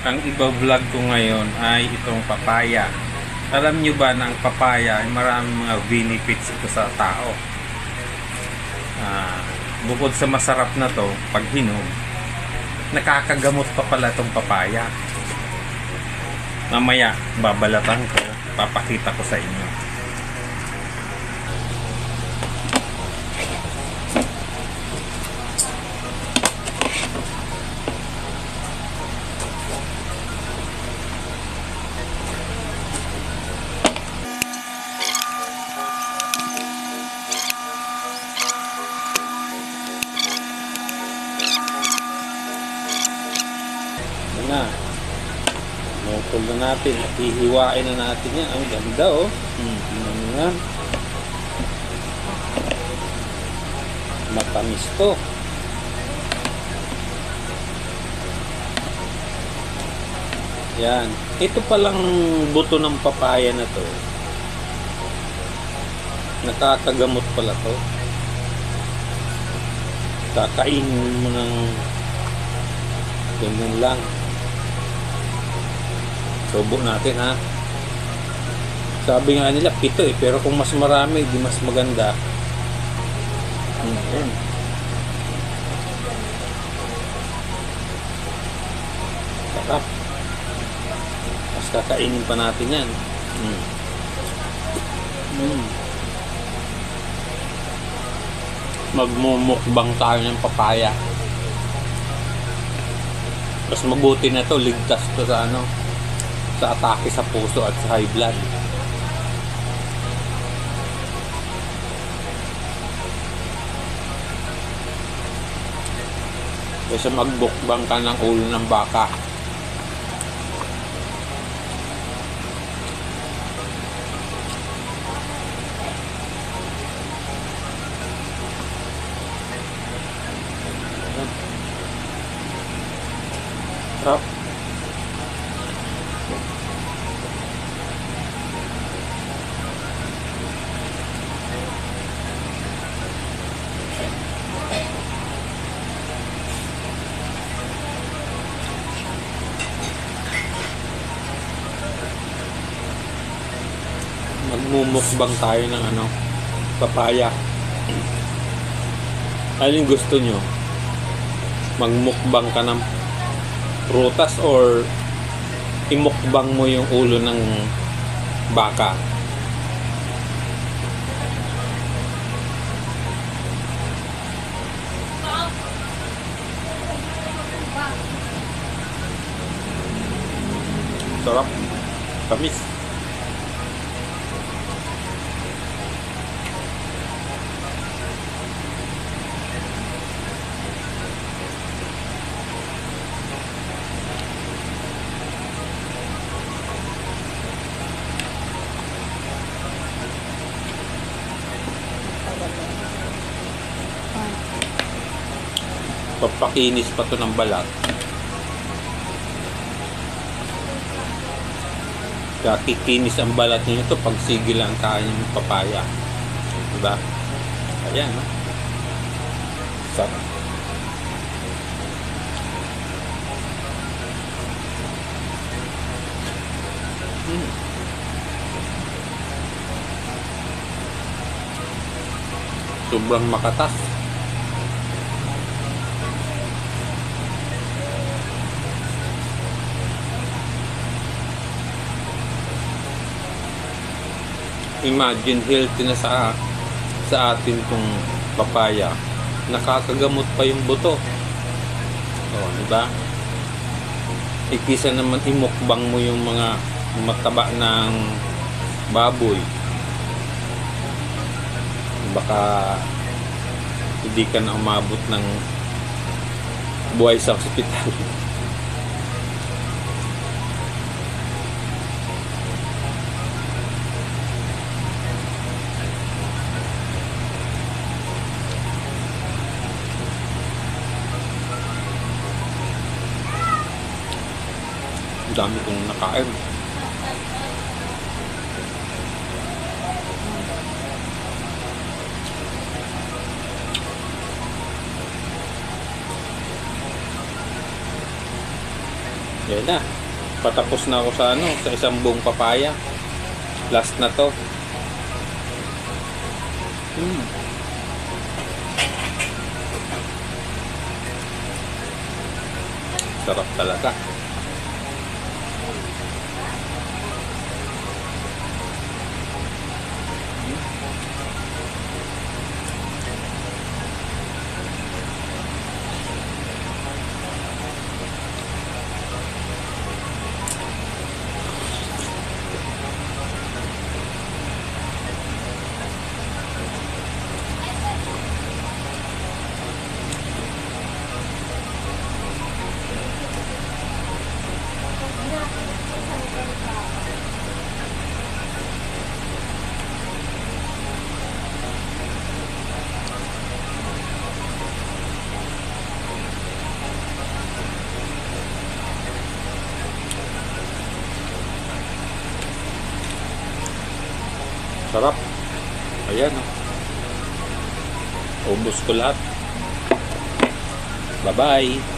Ang iba-vlog ko ngayon ay itong papaya. Alam nyo ba na ang papaya ay maraming mga benefits ito sa tao? Bukod sa masarap na to, pag hinog, nakakagamot pa pala itong papaya. Mamaya, babalatan ko, papakita ko sa inyo. Na nukol na natin at hihiwain na natin yan. Ang ganda oh. Tingnan nyo yan, matamis to. Yan, ito palang buto ng papaya na to, nakakagamot pala to. Kakainin mo ng ganyan lang. Subo natin ha. Sabi nga nila 7 pero kung mas marami di mas maganda. Sarap. Mas kakainin pa natin yan. Magmumukbang tayo ng papaya. Mas mabuti na to, ligtas to sa sa atake sa puso at sa high blood. Kasi magbukbang ka ng ulo ng baka. Sarap. Magmumukbang tayo ng papaya. Alin gusto nyo? Magmukbang ka ng prutas or imukbang mo yung ulo ng baka? Sarap. Tamis. Papakinis pa to ng balat. Kaya kikinis ang balat nito pag sigil ang kain ng papaya. Diba? Ayan, no? Sarap. Sobrang makatas. Imagine, healthy na sa atin tong papaya. Nakakagamot pa yung buto. Oh, diba? Ikisa naman imukbang mo yung mga mataba ng baboy. Baka hindi ka na umabot ng buhay sa ospital. Dami kong nakain. Yan na. Patapos na ako sa sa isang buong papaya. Last na to. Sarap talaga. Sarap. Ayan, oh. Ubos ko lahat. Bye-bye.